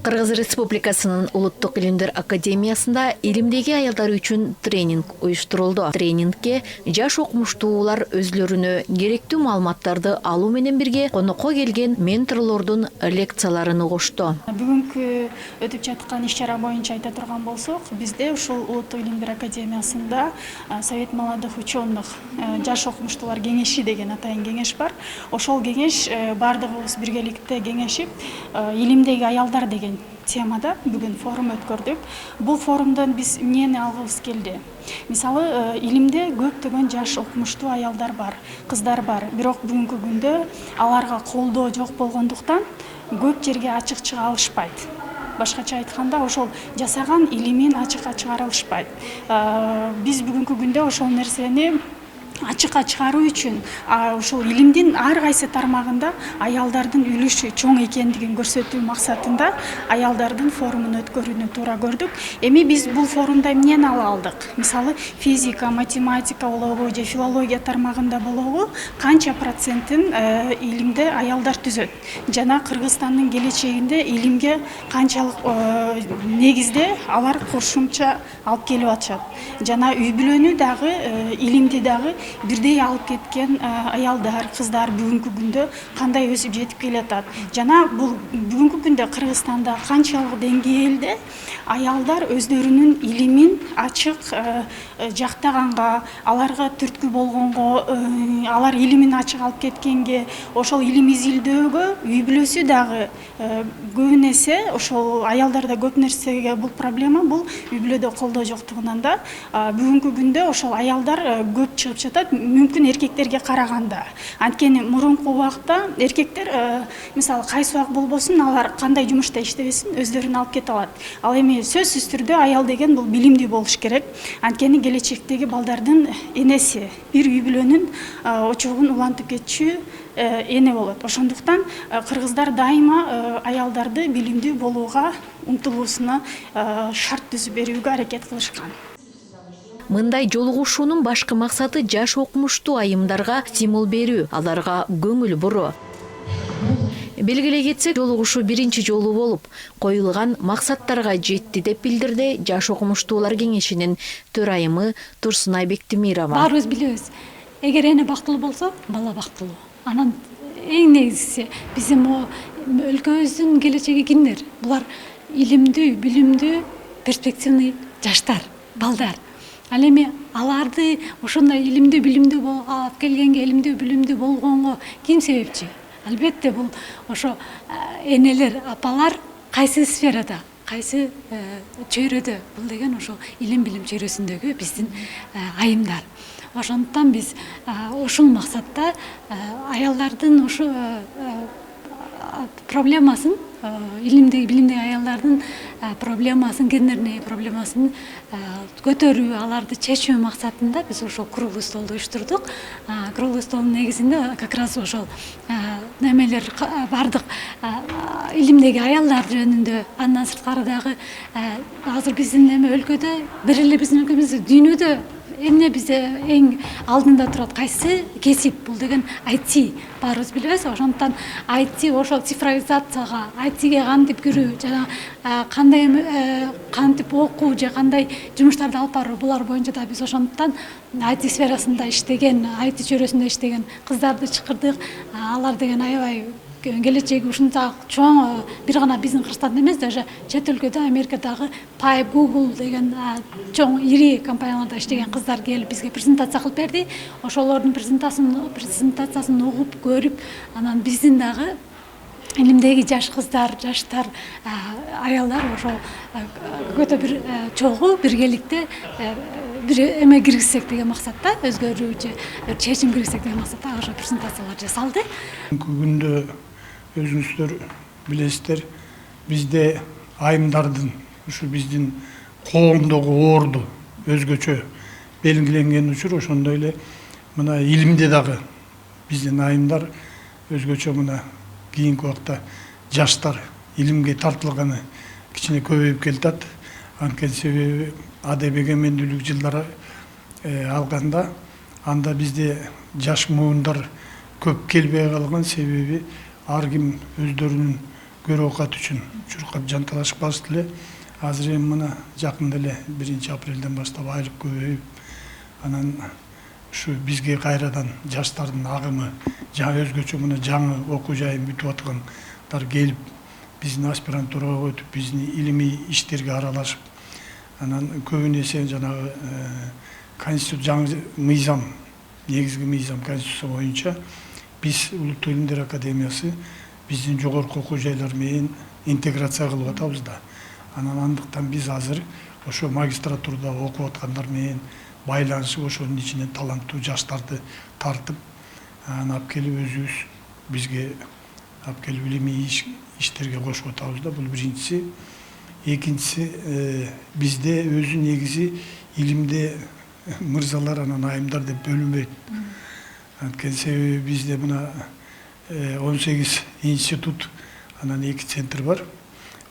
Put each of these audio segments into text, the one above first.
Кыргыз Республикасынын Улуттук илимдер академиясында илимдеги аялдар үчүн тренинг уюштурулду. Тренингке жаш окумуштуулар өзлөрүнө керектүү маалыматтарды алуу менен бирге конокко келген менторлордун лекцияларын угушту. Бүгүнкү өтүп жаткан иш-чара боюнча айта турган болсок, бизде ушул Улуттук илимдер академиясында Совет молодых ученых жаш окумуштуулар кеңеши деген атайын кеңеш бар. Ошол кеңеш бардыгыбыз биргеликте кеңешип илимдеги аялдар деген темада бүгүн форум өткөрдүк. Бул форумдон биз эмнени алгыбыз келди? Мисалы, илимде көптөгөн жаш окумуштуу аялдар бар, кыздар бар. Бирок бүгүнкү күндө аларга колдоо жок болгондуктан көп жерге ачык чыга алышпайт. Башкача айтканда, ошол жасаган илимин ачыкка чыгара алышпайт. Биз бүгүнкү күндө ошол нерсени ачыкка чыгаруу үчүн ошол илимдин ар кайсы тармагында аялдардын үлүшү чоң экендигин көрсөтүү максатында аялдардын форумун өткөрүүнү туура көрдүк. Эми биз бул форумда эмнени ала алдык? Мисалы, физика, математика болобу же филология тармагында болобу канча процентин илимде аялдар түзөт? Жана Кыргызстандын келечегинде илимге канчалык негизде алар кошумча алып келип атышат? Жана үй бүлөнү дагы илимди дагы бирдей алып кеткен аялдар, кыздар бүгүнкү күндө кандай өсүп жетип келатат? Жана бул бүгүнкү күндө Кыргызстанда канчалык деңгээлде аялдар өздөрүнүн илимин ачык жактаганга, аларга түрткү болгонго, алар илимин ачык алып кеткенге, ошол илим изилдөөгө үй бүлөсү дагы көбүн эсе ошол аялдарда көп нерсеге бул проблема, бул үй бүлөдө колдоо жоктугунан да бүгүнкү күндө ошол аялдар көп чыгып жатат, мүмкүн эркектерге караганда. Анткени мурунку убакта эркектер мисалы кайсы убак болбосун, алар кандай жумушта иштебесин өздөрүн алып кете алат. Ал эми сөзсүз түрдө аял деген бул билимдүү болуш керек. Анткени келечектеги балдардын энеси, бир үй бүлөнүн очогун улантып кетчү эне болот. Ошондуктан кыргыздар дайыма аялдарды билимдүү болууга умтулуусуна шарт түзүп берүүгө аракет кылышкан. Мындай жолугушуунун башкы максаты жаш окумуштуу айымдарга стимул берүү, аларга көңүл буруу. Белгилей кетсек, жолугушуу биринчи жолу болуп, коюлган максаттарга жетти деп билдирди Жаш окумуштуулар кеңешинин төрайымы Турсунай Бектимирова. Баарыбыз билебиз, эгер эне бактылуу болсо, бала бактылуу. Анан эң негизгиси биздин өлкөбүздүн келечеги кимдер? Булар илимдүү, билимдүү, перспективный жаштар, балдар. Ал эми аларды ошондой илимдүү, билимдүү алып келгенге, илимдүү, билимдүү болгонго ким себепчи? Албетте бул ошо энелер, апалар кайсы сферада, кайсы чөйрөдө, бул деген ошо илим билим чөйрөсүндөгү биздин айымдар. Ошондуктан биз ушул максатта аялдардын ушу проблемасын, илимдеги билимдеги аялдардын проблемасын, гендерный проблемасын көтөрүү, аларды чечүү максатында биз ошол круглый столду уюштурдук. Круглый столдун негизинде как раз ошол немелер бардык илимдеги аялдар жөнүндө, андан сырткары дагы азыр биздин өлкөдө, бир эле биздин өлкөбүздө, дүйнөдө эмне бизде эң алдында турат, кайсы кесип? Бул деген IT. Баарыбыз билебиз. Ошондуктан IT ошол цифровизацияга, IT-ге кантип кирүү, жана кантип окуу же кандай жумуштарды алып баруу, булар боюнча да биз ошондуктан IT сферасында иштеген, IT чөйрөсүндө иштеген кыздарды чакырдык. Алар деген аябай келечеги ушунчалык чоң, бир гана биздин Кыргызстанда эмес, даже чет өлкөдө, Америкадагы Pipe, Google деген чоң ири компанияларда иштеген кыздар келип бизге презентация кылып берди. Ошолордун презентациясын угуп, көрүп, анан биздин дагы илимдеги жаш кыздар, жаштар, аялдар ошол көтө бир чогуу биргеликте бир эме киргизсек деген максатта, өзгөрүүчү чечим киргизсек деген максатта ошо презентациялар жасалды. Бүгүнкү күндө өзүңүздөр билесиздер, бизде айымдардын, ушу биздин коомдогу орду өзгөчө белгиленген учур, ошондой эле мына илимде дагы биздин айымдар өзгөчө мына кийинки убакта жаштар илимге тартылганы кичине көбөйүп келатат. Анткени себеби адеп эгемендүүлүк жылдары алганда анда бизде жаш муундар көп келбей калган, себеби ар ким өздөрүнүн көрүү оокат үчүн чуркап жанталашып калышты эле. Азыр эми мына жакында эле 1-апрелден баштап айлык көбөйүп, анан ушу бизге кайрадан жаштардын агымы, жаңы өзгөчө мына жаңы окуу жайын бүтүп аткандар келип, биздин аспирантурага өтүп, биздин илимий иштерге аралашып, анан көбүн эсе жанагы конституция жаңы мыйзам, негизги мыйзам конституция боюнча биз Улуттук илимдер академиясы биздин жогорку окуу жайлар менен интеграция кылып атабыз да. Анан андыктан биз азыр ошо магистратурада окуп аткандар менен байланышып, ошонун ичинен таланттуу жаштарды тартып, алып келип өзүбүз бизге алып келип илимий иштерге кошуп атабыз да. Бул биринчиси. Экинчиси, бизде өзү негизи илимде мырзалар анан айымдар деп бөлүнбөйт. Анткени себеби бизде мына 18 институт, анан 2 центр бар.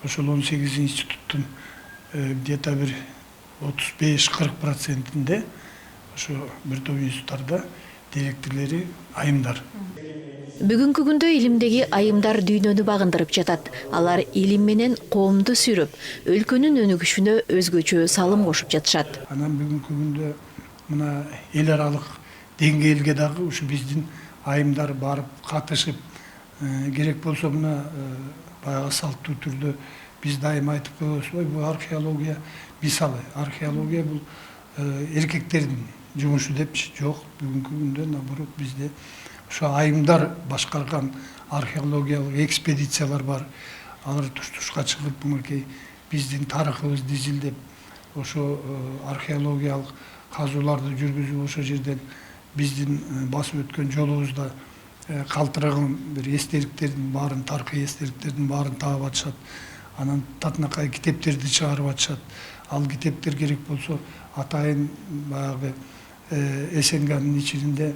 Ошол 18 институттун где-то бир 35-40%-inde ошо бир топ институттарда директорлори айымдар. Бүгүнкү күндө илимдеги айымдар дүйнөнү багындырып жатат. Алар илим менен коомду сүрүп, өлкөнүн өнүгүшүнө өзгөчө салым кошуп жатышат. Анан бүгүнкү күндө мына эл аралык деңгээлге дагы ушу биздин айымдар барып катышып, керек болсо мына баягы салттуу түрдө биз дайыма айтып коебуз, бул археология мисалы. Археология бул эркектердин жумушу депчи. Жок, бүгүнкү күндө наоборот бизде ошо айымдар башкарган археологиялык экспедициялар бар. Алар туш-тушка чыгып, мынакей биздин тарыхыбызды изилдеп, ошо археологиялык казууларды жүргүзүп, ошо жерден биздин басып өткөн жолубузда калтыраган бир эстеликтердин баарын, тарыхый эстеликтердин баарын таап атышат. Анан татынакай китептерди чыгарып атышат. Ал китептер керек болсо атайын баягы СНГнын ичинде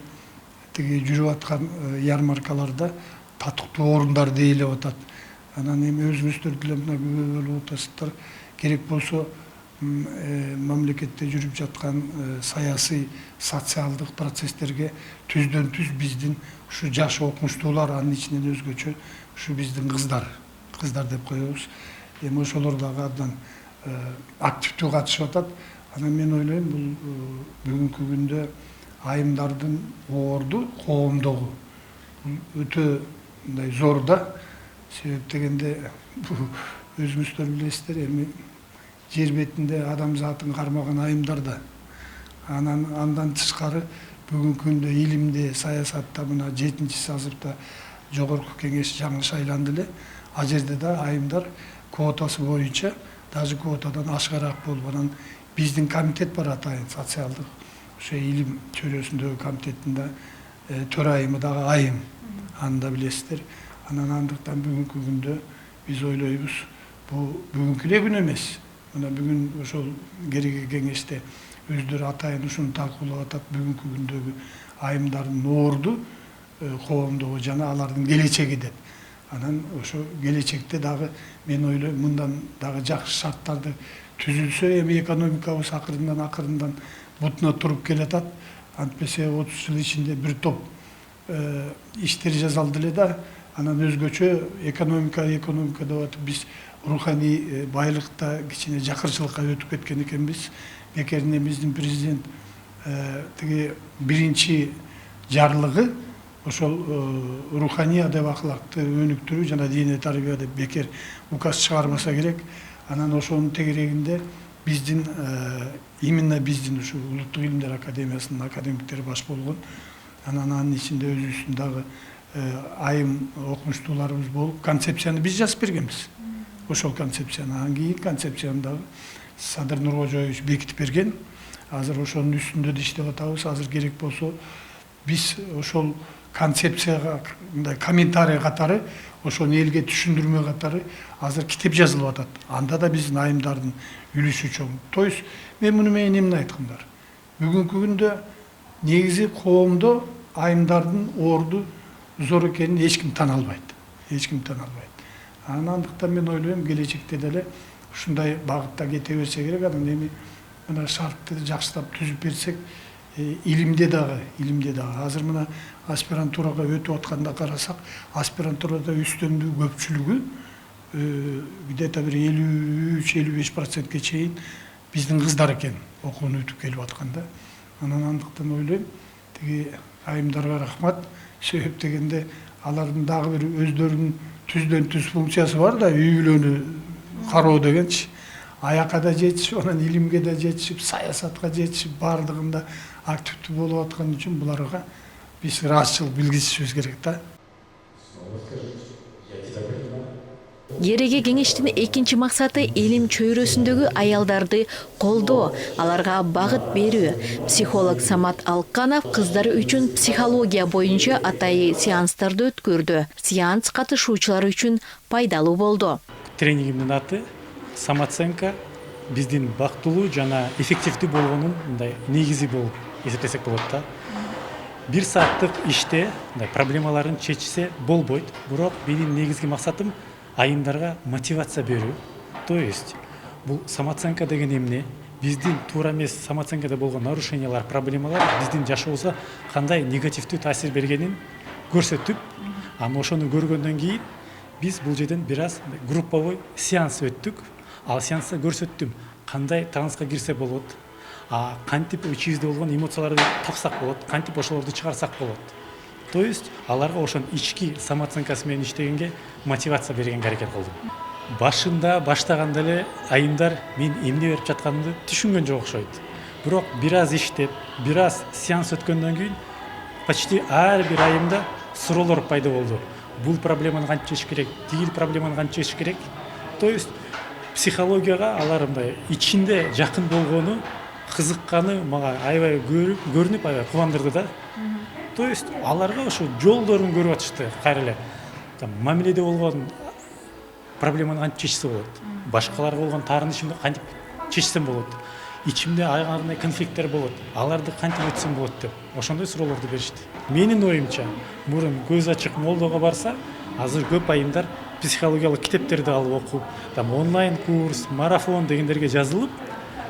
тиги жүрүп аткан ярмаркаларда татыктуу орундар дээлеп атат. Анан эми өзүңүздөр деле мына күбө болуп атасыздар. Керек болсо мамлекетте жүрүп жаткан саясий, социалдык процесстерге түздөн түз биздин ушу жаш окумуштуулар, анын ичинен өзгөчө ушу биздин кыздар деп коебуз. Эми ошолор дагы абдан активдүү катышып атат. Анан мен ойлойм, бул бүгүнкү күндө айымдардын орду коомдогу өтө мындай зор да. Себеп дегенде өзүңүздөр билесиздер, эми жер бетинде адамзатын кармаган айымдар да. Андан тышкары бүгүнкү күндө илимде, саясатта мына 7-сазырда жогорку кеңеш жаңы шайланды эле. Ал жерде да айымдар квотасы боюнча, даже квотадан ашыгараак болуп, анан биздин комитет бар атайын социалдык, ошо илим чөйрөсүндөгү комитеттин төрайымы дагы айым. Аны да билесиздер. Анан андыктан бүгүнкү күндө биз ойлойбуз, бул бүгүнкү эле күн эмес. Мына бүгүн ошол кереги кеңеште өздөрү атайын ушуну талкуулап атат. Бүгүнкү күндөгү айымдардын орду коомдогу жана алардын келечеги деп. Анан ошо келечекте дагы мен ойлойм, мындан дагы жакшы шарттарды түзүлсө, эми экономикабыз акырындан бутуна туруп келатат. Антпесе 30 жыл ичинде бир топ иштер жасалды эле да. Анан өзгөчө экономика деп атып, биз руханий байлыкта кичине жакырчылыкка өтүп кеткен экенбиз. Бекеринен биздин президент тиги биринчи жарлыгы ошол руханий адеп акылакты өнүктүрүү жана диний тарбия деп бекер указ чыгармаса керек. Анан ошонун тегерегинде биздин именно биздин ушу Улуттук илимдер академиясынын академиктери баш болгон. Анан анын ичинде өзүбүздүн дагы айым окумуштууларыбыз болуп, концепцияны биз жазып бергенбиз. Ошол концепцияны, анан кийин концепцияны дагы Садыр Нуркожоевич бекитип берген. Азыр ошонун үстүндө да иштеп атабыз. Азыр керек болсо биз ошол концепцияга мындай комментарий катары, ошону элге түшүндүрмө катары азыр китеп жазылып атат. Анда да биздин айымдардын үлүшү чоң. То есть мен муну менен эмне айткым бар? Бүгүнкү күндө негизи коомдо айымдардын орду зор экенин эч ким тана албайт. Андыктан мен ойлойм, келечекте деле ушундай багытта кете берсе керек. Анан эми мына шартты жакшылап түзүп берсек, илимде дагы азыр мына аспирантурага өтүп атканда карасак, аспирантурада үстөмдүү көпчүлүгү где-то bir 53-55%ке чейин биздин кыздар экен окууну өтүп келип атканда. Анан андыктан ойлойм, тиги айымдарга рахмат. Себеп дегенде алардын дагы бир өздөрүнүн түздөн түз функциясы бар да, үй бүлөнү кароо дегенчи. Аякка да жетишип, анан илимге да жетишип, саясатка жетишип, баардыгында активдүү болуп аткан үчүн буларга биз ыраазычылык билгизишибиз керек да. Ереге кеңештин экинчи максаты илим чөйрөсүндөгү аялдарды колдоо, аларга багыт берүү. Психолог Самат Алканов кыздар үчүн психология боюнча атайы сеанстарды өткөрдү. Сеанс катышуучулар үчүн пайдалуу болду. Тренингимдин аты самооценка биздин бактылуу жана эффективдүү болгонун мындай негизи болуп эсептесек болот да. 1 сааттык иште проблемаларын чечсе болбойт, бирок менин негизги максатым айымдарга мотивация берүү. То есть бул самооценка деген эмне? Биздин туура эмес самооценкада болгон нарушениялар, проблемалар биздин жашообузга кандай негативдүү таасир бергенин көрсөтүп, аны ошону көргөндөн кийин биз бул жерден бир аз групповой сеанс өттүк. Ал сеанста көрсөттүм кандай транска кирсе болот, кантип ичибизде болгон эмоцияларды тапсак болот, кантип ошолорду чыгарсак болот. То есть аларга ошон ички самооценкасы менен иштегенге мотивация бергенге аракет кылдым. Башында баштаганда эле айымдар мен эмне берип жатканымды түшүнгөн жок окшойт. Бирок бир аз иштеп, бир аз сеанс өткөндөн кийин почти ар бир айымда суроолор пайда болду. Бул проблеманы кантип чечиш керек, тигил проблеманы кантип чечиш керек. То есть психологияга алар мындай ичинде жакын болгону, кызыкканы мага аябай көрүнүп, аябай кубандырды да. То есть аларга ошо жолдорун көрүп атышты. Кайра эле мамиледе болгон проблеманы кантип чечсе болот, башкаларга болгон таарынычымды кантип чечсем болот, ичимде ар конфликттер болот, аларды кантип өтсөм болот деп ошондой суроолорду беришти. Менин оюмча, мурун көз ачык молдого барса, азыр көп айымдар психологиялык китептерди алып окуп, онлайн курс, марафон дегендерге жазылып,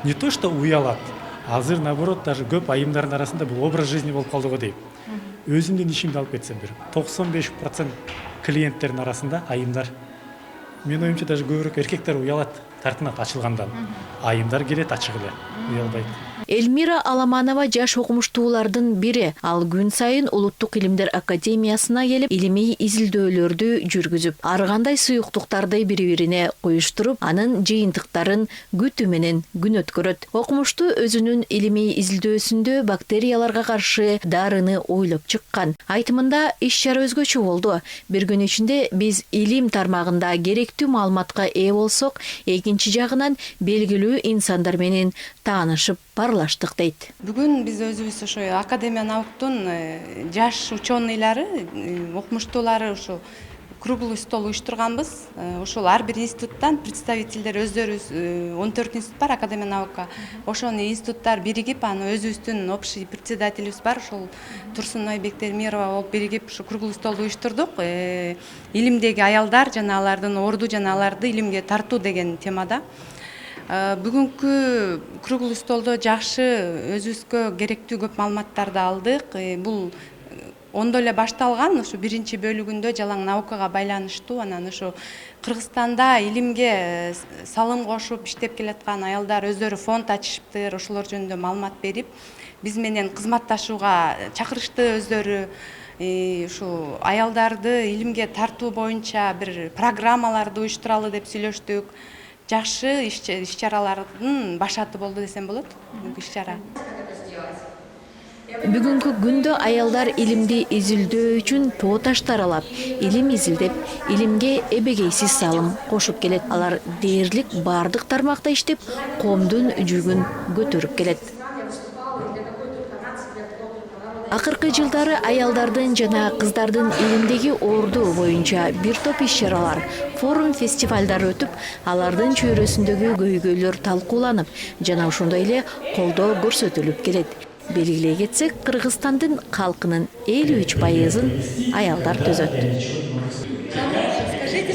не то что уялат, азыр наоборот даже көп айымдардын арасында бул образ жизни болуп калды го дейм. Өзүмдүн ишимди алып кетсем бир 95% клиенттердин арасында айымдар. Мен оюмча даже көбүрөөк эркектер уялат, тартынат ачылгандан. Айымдар келет ачык эле, уялбайт. Эльмира Аламанова жаш окумуштуулардын бири. Ал күн сайын Улуттук илимдер академиясына келип, илимий изилдөөлөрдү жүргүзүп, ар кандай сыюктуктарды бири-бирине коюштуруп, анын жыйынтыктарын күтүү менен күн өткөрөт. Окумуштуу өзүнүн илимий изилдөөсүндө бактерияларга каршы дарыны ойлоп чыккан. Айтымында иш-чара өзгөчө болду. Бир күн ичинде биз илим тармагында керектүү маалыматка ээ болсок, экинчи жагынан белгилүү инсандар менен таанышып барлаштык дейт. Бүгүн биз өзүбүз ошо Академия науктун жаш ученыйлары, окумуштуулары ошо круглый стол уюштурганбыз. Ошол ар бир институттан представительдер өздөрүбүз 14 институт бар Академия наука. Ошону институттар биригип, аны өзүбүздүн общий председателибиз бар, ошол Турсунай Бектемирова болуп биригип ушу круглый стол уюштурдук. Илимдеги аялдар жана алардын орду жана аларды илимге тартуу деген темада. Бүгүнкү круглый столдо жакшы өзүбүзгө керектүү көп маалыматтарды алдык. Бул ондо эле башталган, ошо биринчи бөлүгүндө жалаң наукага байланыштуу, анан ошо Кыргызстанда илимге салым кошуп иштеп келаткан аялдар өздөрү фонд ачышыптыр, ошолор жөнүндө маалымат берип, биз менен кызматташууга чакырышты өздөрү. Ушу аялдарды илимге тартуу боюнча бир программаларды уюштуралы деп сүйлөштүк. Жакшы иш-чаралардын башаты болду десем болот, бүгүнкү иш-чара. Бүгүнкү күндө аялдар илимди изилдөө үчүн тоо таштар алап, илим изилдеп, илимге эбегейсиз салым кошуп келет. Алар дээрлик бардык тармакта иштеп, коомдун жүгүн көтөрүп келет. Акыркы жылдары аялдардын жана кыздардын илимдеги орду боюнча бир топ иш-чаралар, форум, фестивалдар өтүп, алардын чөйрөсүндөгү көйгөйлөр талкууланып, жана ошондой эле колдоо көрсөтүлүп келет. Белгилей кетсек, Кыргызстандын калкынын 53% аялдар төзөт. Скажите,